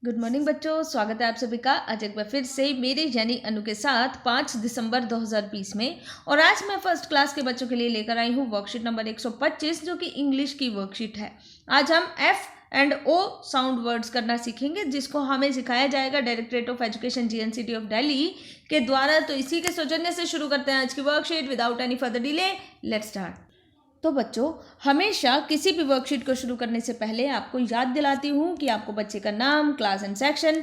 Good morning बच्चों, स्वागत है आप सभी का आज एक बार फिर से मेरे यानी अनु के साथ 5 दिसंबर 2020 में। और आज मैं फर्स्ट क्लास के बच्चों के लिए लेकर आई हूँ वर्कशीट नंबर 125 जो कि इंग्लिश की वर्कशीट है। आज हम F and O sound words करना सीखेंगे जिसको हमें सिखाया जाएगा directorate of education GNCT of Delhi के द्वारा। तो इसी के सौजन्य से शुरू करते हैं आज की worksheet without any further delay. Let's start. तो बच्चों, हमेशा किसी भी वर्कशीट को शुरू करने से पहले आपको याद दिलाती हूँ कि आपको बच्चे का नाम, class and section,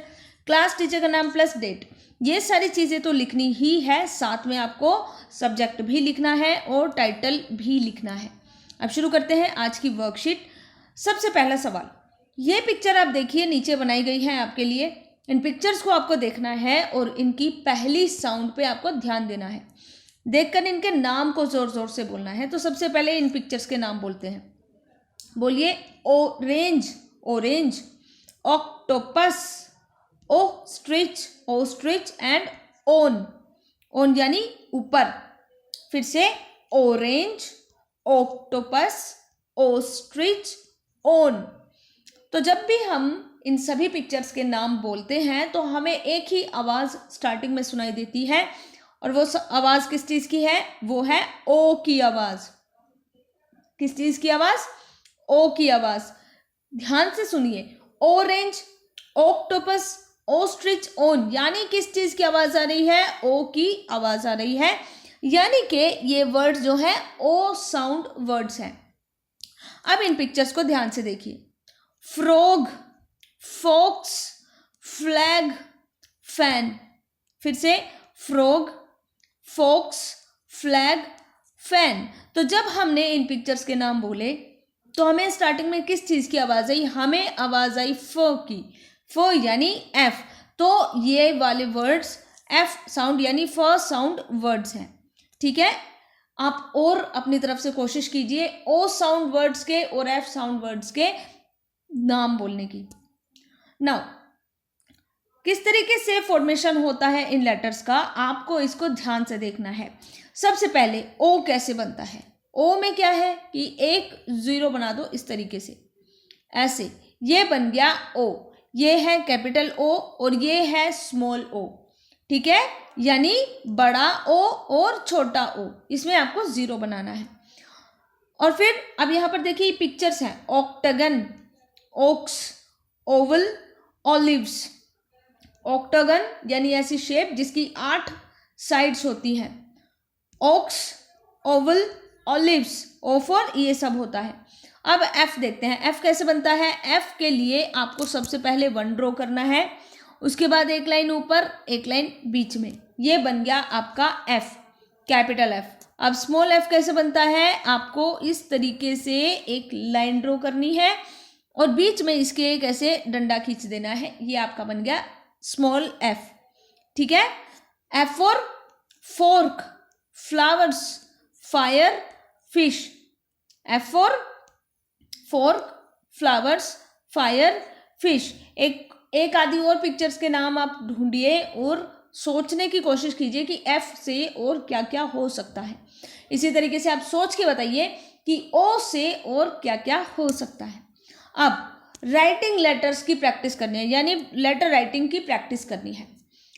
class teacher का नाम प्लस डेट, ये सारी चीज़ें तो लिखनी ही है। साथ में आपको सब्जेक्ट भी लिखना है और टाइटल भी लिखना है। अब शुरू करते हैं आज की वर्कशीट। सबसे पहला सवाल, ये पिक्चर आप देखिए नीचे बनाई गई है आपके लिए। इन पिक्चर्स को आपको देखना है और इनकी पहली साउंड पे आपको ध्यान देना है। देखकर इनके नाम को जोर जोर से बोलना है। तो सबसे पहले इन पिक्चर्स के नाम बोलते हैं। बोलिए orange, orange, octopus, ostrich and own, own यानी ऊपर। फिर से ऑरेंज, ऑक्टोपस, ओस्ट्रिच, ओन। तो जब भी हम इन सभी पिक्चर्स के नाम बोलते हैं तो हमें एक ही आवाज़ स्टार्टिंग में सुनाई देती है और वो आवाज़ किस चीज़ की है? वो है ओ की आवाज़। किस चीज़ की आवाज़? ओ की आवाज़। ध्यान से सुनिए, ऑरेंज, ऑक्टोपस, ओस्ट्रिच, ओन, यानी किस चीज़ की आवाज़ आ रही है? ओ की आवाज़ आ रही है। यानी कि ये वर्ड्स जो है ओ साउंड वर्ड्स हैं। अब इन पिक्चर्स को ध्यान से देखिए। Frog, fox, flag, fan. फिर से फ्रॉग, फॉक्स, फ्लैग, फैन। तो जब हमने इन पिक्चर्स के नाम बोले तो हमें स्टार्टिंग में किस चीज़ की आवाज़ आई? हमें आवाज़ आई फ की। फ यानी एफ। तो ये वाले वर्ड्स एफ साउंड यानी फ साउंड वर्ड्स हैं। ठीक है, आप और अपनी तरफ से कोशिश कीजिए ओ साउंड वर्ड्स के और एफ साउंड वर्ड्स के नाम बोलने की। नाउ किस तरीके से फॉर्मेशन होता है इन लेटर्स का, आपको इसको ध्यान से देखना है। सबसे पहले ओ कैसे बनता है? ओ में क्या है कि एक जीरो बना दो इस तरीके से, ऐसे। ये बन गया ओ। ये है कैपिटल ओ और ये है स्मॉल ओ। ठीक है, यानी बड़ा ओ और छोटा ओ, इसमें आपको जीरो बनाना है। और फिर अब यहां पर देखिए पिक्चर्स हैं। Octagon, oaks, oval, olives. Octagon यानी ऐसी शेप जिसकी 8 साइड्स होती हैं। Ox, oval, olives, O for ये सब होता है। अब एफ देखते हैं। एफ कैसे बनता है? एफ के लिए आपको सबसे पहले 1 ड्रॉ करना है, उसके बाद एक लाइन ऊपर, एक लाइन बीच में। ये बन गया आपका एफ, कैपिटल एफ। अब स्मॉल एफ कैसे बनता है? आपको इस तरीके से एक लाइन ड्रॉ करनी है और बीच में इसके एक ऐसे डंडा खींच देना है। ये आपका बन गया स्मॉल एफ। ठीक है, F for fork, flowers, fire, fish. F for fork, flowers, fire, fish. एक आधी और पिक्चर्स के नाम आप ढूंढिए और सोचने की कोशिश कीजिए कि एफ से और क्या क्या हो सकता है। इसी तरीके से आप सोच के बताइए कि ओ से और क्या क्या हो सकता है। अब राइटिंग लेटर्स की प्रैक्टिस करनी है, यानी लेटर राइटिंग की प्रैक्टिस करनी है।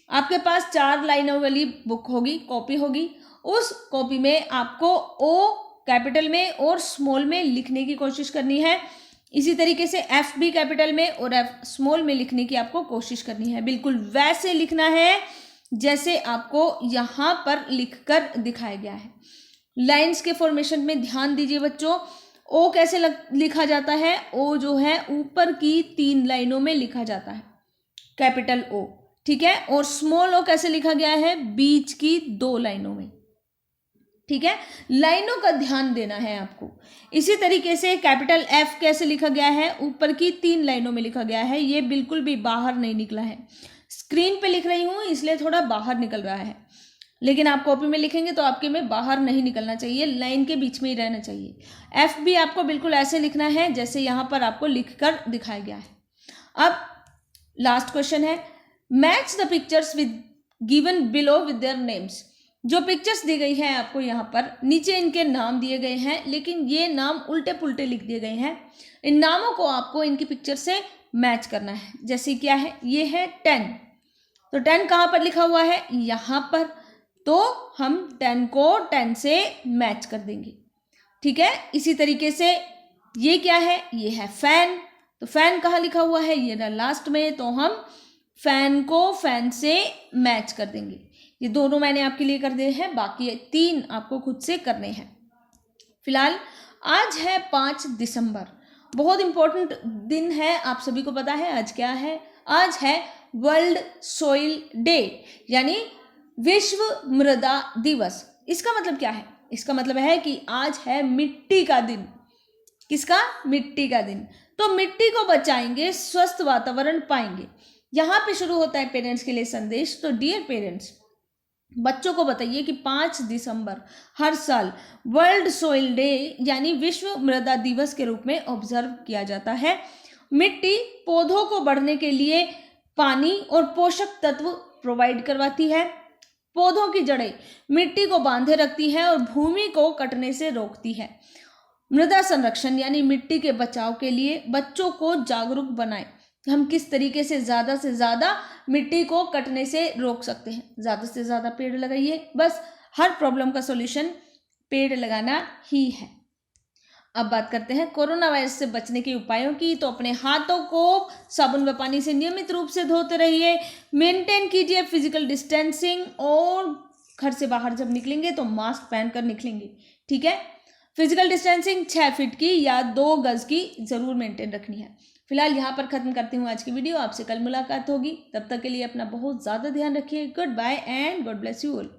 आपके पास 4 लाइनों वाली बुक होगी, कॉपी होगी। उस कॉपी में आपको ओ कैपिटल में और स्मॉल में लिखने की कोशिश करनी है। इसी तरीके से एफ भी कैपिटल में और एफ स्मॉल में लिखने की आपको कोशिश करनी है। बिल्कुल वैसे लिखना है जैसे आपको यहाँ पर लिखकर दिखाया गया है। लाइन्स के फॉर्मेशन में ध्यान दीजिए बच्चों। ओ कैसे लिखा जाता है? ओ जो है ऊपर की 3 लाइनों में लिखा जाता है, कैपिटल ओ। ठीक है, और स्मॉल ओ कैसे लिखा गया है? बीच की 2 लाइनों में। ठीक है, लाइनों का ध्यान देना है आपको। इसी तरीके से कैपिटल एफ कैसे लिखा गया है? ऊपर की 3 लाइनों में लिखा गया है। ये बिल्कुल भी बाहर नहीं निकला है। स्क्रीन पे लिख रही हूँ इसलिए थोड़ा बाहर निकल रहा है, लेकिन आप कॉपी में लिखेंगे तो आपके में बाहर नहीं निकलना चाहिए, लाइन के बीच में ही रहना चाहिए। एफ भी आपको बिल्कुल ऐसे लिखना है जैसे यहाँ पर आपको लिखकर दिखाया गया है। अब लास्ट क्वेश्चन है, match the pictures with given below with their names. जो पिक्चर्स दी गई है आपको यहाँ पर, नीचे इनके नाम दिए गए हैं लेकिन ये नाम उल्टे पुल्टे लिख दिए गए हैं। इन नामों को आपको इनकी पिक्चर से मैच करना है। जैसे क्या है, ये है 10, तो 10 कहाँ पर लिखा हुआ है, यहाँ पर, तो हम 10 को 10 से मैच कर देंगे। ठीक है, इसी तरीके से ये क्या है, ये है फैन, तो फैन कहाँ लिखा हुआ है, ये रहा लास्ट में, तो हम फैन को फैन से मैच कर देंगे। ये दोनों मैंने आपके लिए कर दिए हैं, बाकी 3 आपको खुद से करने हैं। फिलहाल आज है 5 दिसंबर, बहुत इंपॉर्टेंट दिन है, आप सभी को पता है आज क्या है, आज है वर्ल्ड सॉइल डे, यानी विश्व मृदा दिवस। इसका मतलब क्या है, इसका मतलब है कि आज है मिट्टी का दिन। किसका, मिट्टी का दिन। तो मिट्टी को बचाएंगे, स्वस्थ वातावरण पाएंगे। यहाँ पे शुरू होता है पेरेंट्स के लिए संदेश। तो डियर पेरेंट्स, बच्चों को बताइए कि 5 दिसंबर हर साल वर्ल्ड सॉइल डे यानी विश्व मृदा दिवस के रूप में ऑब्जर्व किया जाता है। मिट्टी पौधों को बढ़ने के लिए पानी और पोषक तत्व प्रोवाइड करवाती है। पौधों की जड़ें मिट्टी को बांधे रखती है और भूमि को कटने से रोकती है। मृदा संरक्षण यानी मिट्टी के बचाव के लिए बच्चों को जागरूक बनाएं। हम किस तरीके से ज़्यादा मिट्टी को कटने से रोक सकते हैं। ज़्यादा से ज़्यादा पेड़ लगाइए, बस हर प्रॉब्लम का सॉल्यूशन पेड़ लगाना ही है। अब बात करते हैं कोरोना वायरस से बचने के उपायों की। तो अपने हाथों को साबुन व पानी से नियमित रूप से धोते रहिए, मेंटेन कीजिए फिजिकल डिस्टेंसिंग, और घर से बाहर जब निकलेंगे तो मास्क पहनकर निकलेंगे। ठीक है, फिजिकल डिस्टेंसिंग 6 फीट की या 2 गज की जरूर मेंटेन रखनी है। फिलहाल यहाँ पर खत्म करती हूँ आज की वीडियो। आपसे कल मुलाकात होगी, तब तक के लिए अपना बहुत ज़्यादा ध्यान रखिए। Goodbye and God bless you all.